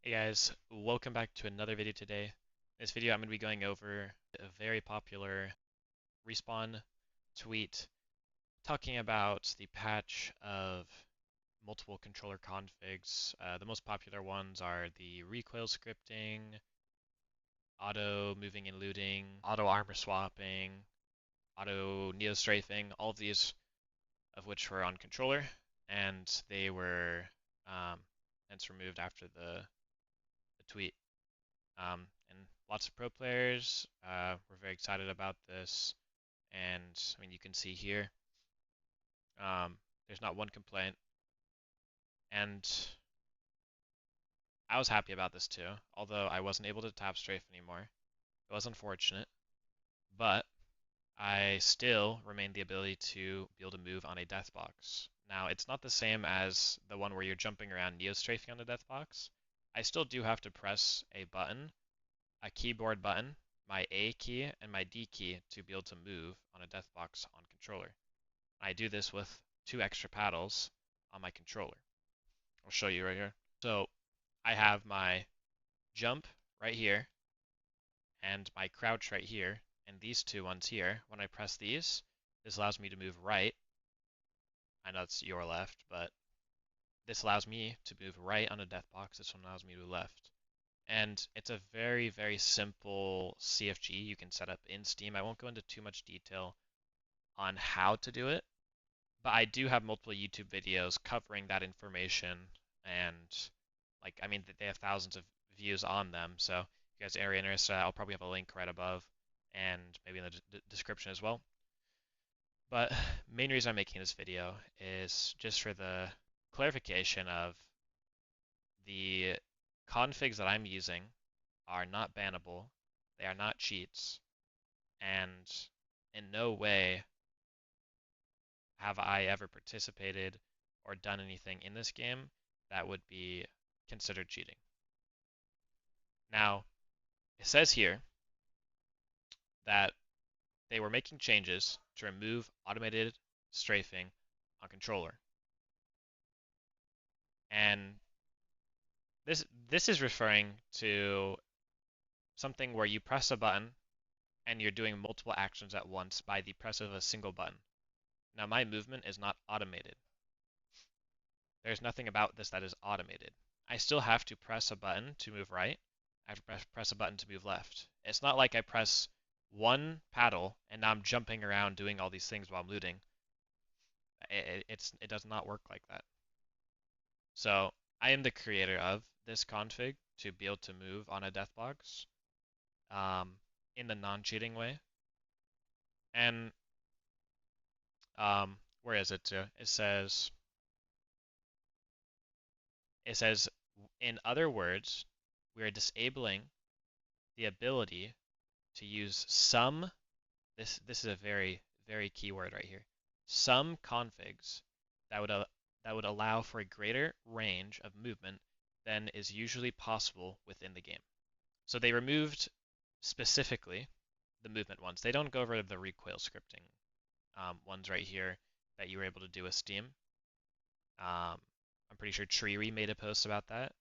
Hey guys, welcome back to another video today. In this video I'm going to be going over a very popular Respawn tweet talking about the patch of multiple controller configs. The most popular ones are the recoil scripting, auto moving and looting, auto armor swapping, auto neo strafing, all of these of which were on controller, and they were hence removed after the tweet. And lots of pro players were very excited about this. And I mean, you can see here, there's not one complaint. And I was happy about this too, although I wasn't able to tap strafe anymore. It was unfortunate, but I still remained the ability to be able to move on a death box. Now, it's not the same as the one where you're jumping around neo strafing on the death box. I still do have to press a button, a keyboard button, my A key and my D key to be able to move on a death box on controller. I do this with 2 extra paddles on my controller. I'll show you right here. So I have my jump right here and my crouch right here, and these 2 ones here. When I press these, this allows me to move right. I know it's your left, but this allows me to move right on a death box. This one allows me to move left. And it's a very, very simple CFG you can set up in Steam. I won't go into too much detail on how to do it, but I do have multiple YouTube videos covering that information. And like, I mean, they have thousands of views on them. So if you guys are interested, I'll probably have a link right above and maybe in the description as well. But main reason I'm making this video is just for the clarification of the configs that I'm using are not bannable, they are not cheats, and in no way have I ever participated or done anything in this game that would be considered cheating. Now, it says here that they were making changes to remove automated strafing on controller. And this is referring to something where you press a button and you're doing multiple actions at once by the press of a single button. Now, my movement is not automated. There's nothing about this that is automated. I still have to press a button to move right. I have to press a button to move left. It's not like I press one paddle and now I'm jumping around doing all these things while I'm looting. It does not work like that. So I am the creator of this config to be able to move on a death box in the non-cheating way. And where is it to? It says, in other words, we are disabling the ability to use some, this is a very, very key word right here, some configs that would allow for a greater range of movement than is usually possible within the game. So they removed specifically the movement ones. They don't go over the recoil scripting ones right here that you were able to do with Steam. I'm pretty sure Tree made a post about that,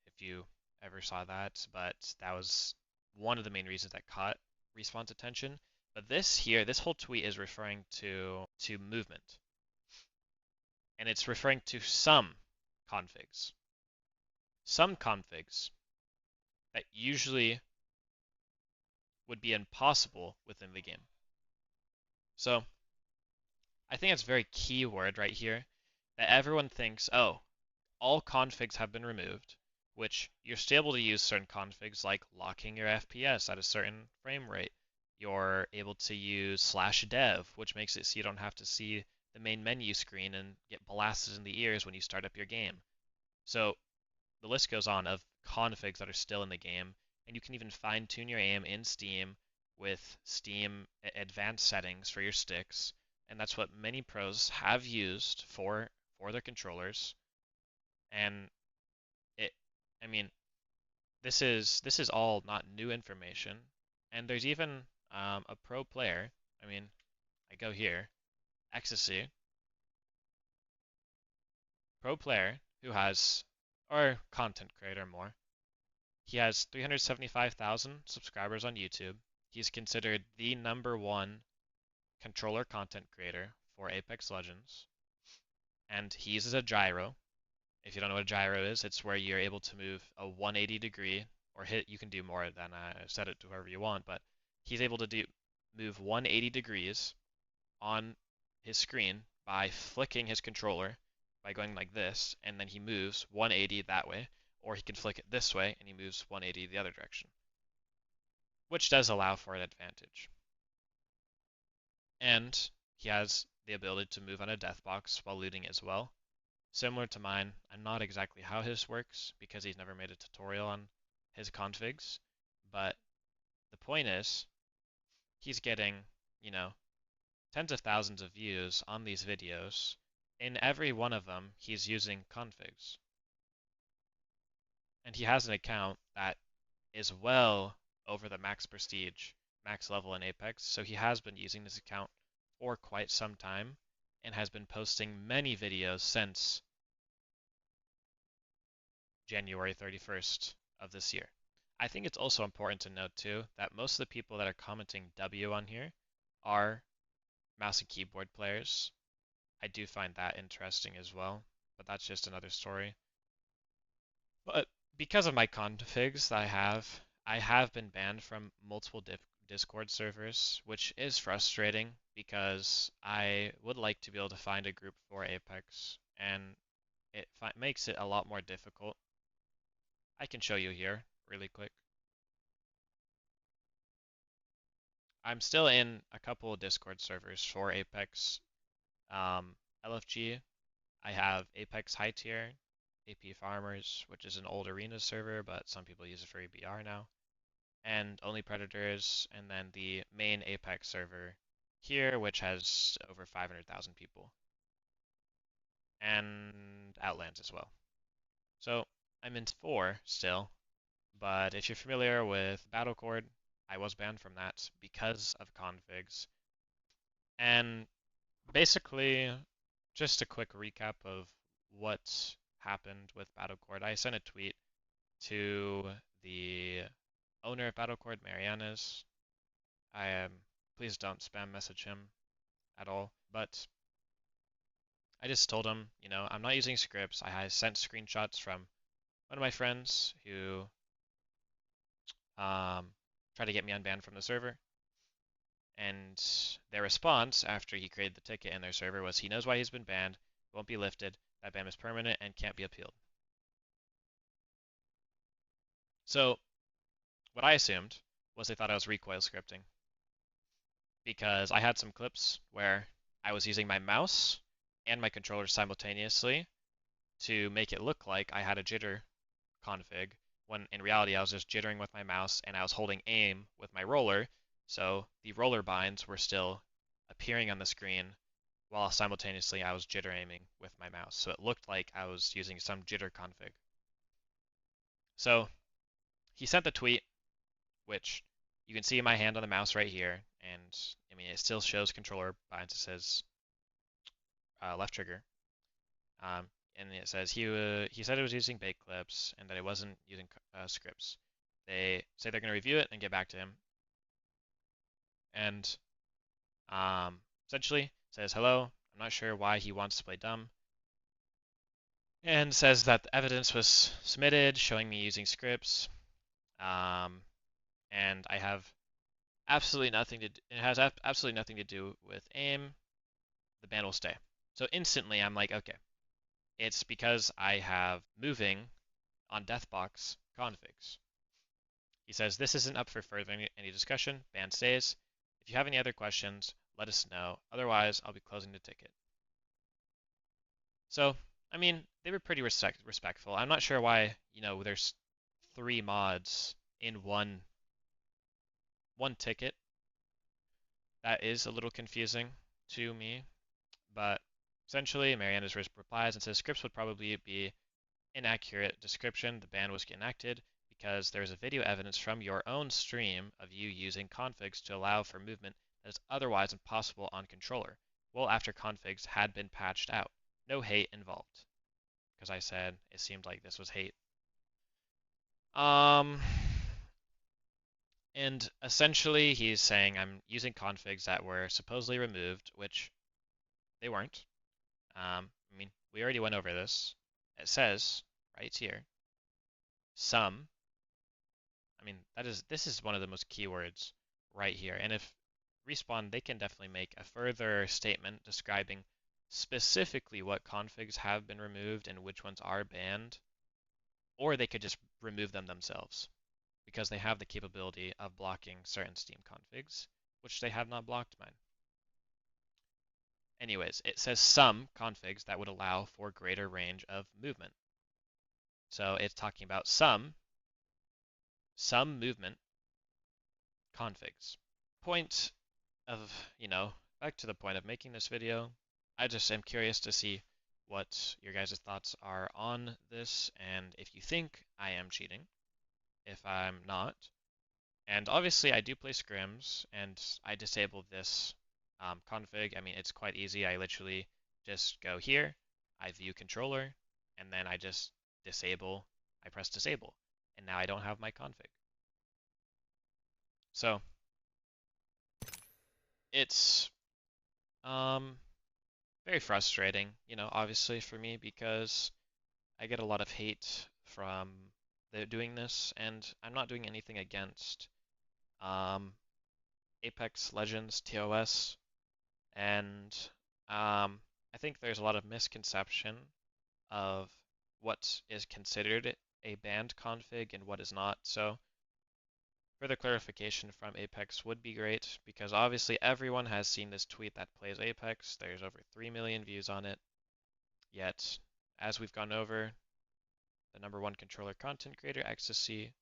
if you ever saw that, but that was one of the main reasons that caught Respawn's attention. But this here, this whole tweet is referring to movement. And it's referring to some configs. Some configs that usually would be impossible within the game. So I think it's a very key word right here that everyone thinks, oh, all configs have been removed, which you're still able to use certain configs like locking your FPS at a certain frame rate. You're able to use /dev, which makes it so you don't have to see the main menu screen and get blasted in the ears when you start up your game. So the list goes on of configs that are still in the game, and you can even fine-tune your aim in Steam with Steam advanced settings for your sticks, and that's what many pros have used for their controllers. And I mean, this is all not new information, and there's even a pro player. I mean, I go here, Ecstasy, pro player who has, or content creator more, He has 375,000 subscribers on YouTube. He's considered the #1 controller content creator for Apex Legends. And he uses a gyro. If you don't know what a gyro is, it's where you're able to move a 180 degree or hit. You can do more than set it to whoever you want, but he's able to move 180 degrees on his screen by flicking his controller by going like this, and then he moves 180 that way, or he can flick it this way and he moves 180 the other direction, which does allow for an advantage. And he has the ability to move on a death box while looting as well. Similar to mine, I'm not exactly how his works because he's never made a tutorial on his configs, but the point is, he's getting, you know, tens of thousands of views on these videos. In every one of them, he's using configs. And he has an account that is well over the max prestige, max level in Apex, so he has been using this account for quite some time and has been posting many videos since January 31st of this year. I think it's also important to note too that most of the people that are commenting W on here are mouse and keyboard players. I do find that interesting as well, but that's just another story. But because of my configs that I have been banned from multiple Discord servers, which is frustrating because I would like to be able to find a group for Apex, and it makes it a lot more difficult. I can show you here really quick. I'm still in a couple of Discord servers for Apex. LFG, I have Apex High Tier, AP Farmers, which is an old arena server, but some people use it for EBR now, and Only Predators, and then the main Apex server here, which has over 500,000 people, and Outlands as well. So I'm in 4 still, but if you're familiar with Battlecord, I was banned from that because of configs. And basically, just a quick recap of what happened with Battlecord. I sent a tweet to the owner of Battlecord, Mariana's. Please don't spam message him at all. But I just told him, I'm not using scripts. I sent screenshots from one of my friends who tried to get me unbanned from the server. And their response after he created the ticket in their server was he knows why he's been banned, it won't be lifted, that ban is permanent and can't be appealed. So what I assumed was they thought I was recoil scripting because I had some clips where I was using my mouse and my controller simultaneously to make it look like I had a jitter config, when in reality I was just jittering with my mouse and I was holding aim with my roller, so the roller binds were still appearing on the screen while simultaneously I was jitter aiming with my mouse, so it looked like I was using some jitter config. So he sent the tweet, which you can see my hand on the mouse right here, and I mean it still shows controller binds. It says left trigger, and it says he said it was using bait clips and that it wasn't using scripts. They say they're going to review it and get back to him, and essentially says hello. I'm not sure why he wants to play dumb, and says that the evidence was submitted showing me using scripts, and I have absolutely nothing to. It has absolutely nothing to do with aim. The ban will stay. So instantly, I'm like, okay, it's because I have moving on Deathbox configs. He says this isn't up for further any discussion. Ban stays. If you have any other questions, let us know. Otherwise, I'll be closing the ticket. So, I mean, they were pretty respectful. I'm not sure why, there's 3 mods in one ticket. That is a little confusing to me, but essentially, Mariana's replies and says scripts would probably be inaccurate description. The ban was enacted because there is a video evidence from your own stream of you using configs to allow for movement that is otherwise impossible on controller. Well, after configs had been patched out. No hate involved. Because I said it seemed like this was hate. Um, and essentially he's saying I'm using configs that were supposedly removed, which they weren't. I mean, we already went over this. It says right here, some. I mean, this is one of the most keywords right here. And if Respawn, they can definitely make a further statement describing specifically what configs have been removed and which ones are banned, or they could just remove them themselves because they have the capability of blocking certain Steam configs, which they have not blocked mine. Anyways, it says some configs that would allow for greater range of movement. So it's talking about some movement configs. Point of, back to the point of making this video, I just am curious to see what your guys' thoughts are on this and if you think I am cheating, if I'm not. And obviously I do play scrims and I disable this config. I mean, it's quite easy. I literally just go here, I view controller, and then I just I press disable, and now I don't have my config. So it's very frustrating, obviously for me because I get a lot of hate from doing this, and I'm not doing anything against um, Apex Legends TOS, and I think there's a lot of misconception of what is considered a banned config and what is not. So further clarification from Apex would be great because obviously everyone has seen this tweet that plays Apex. There's over 3 million views on it. Yet, as we've gone over, the #1 controller content creator, Ecstasy,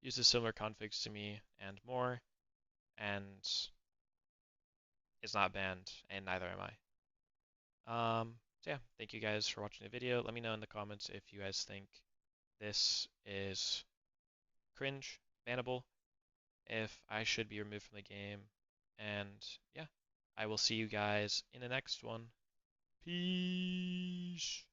uses similar configs to me and more, and is not banned, and neither am I. So yeah, thank you guys for watching the video. Let me know in the comments if you guys think this is cringe, bannable, if I should be removed from the game, and yeah, I will see you guys in the next one. Peace.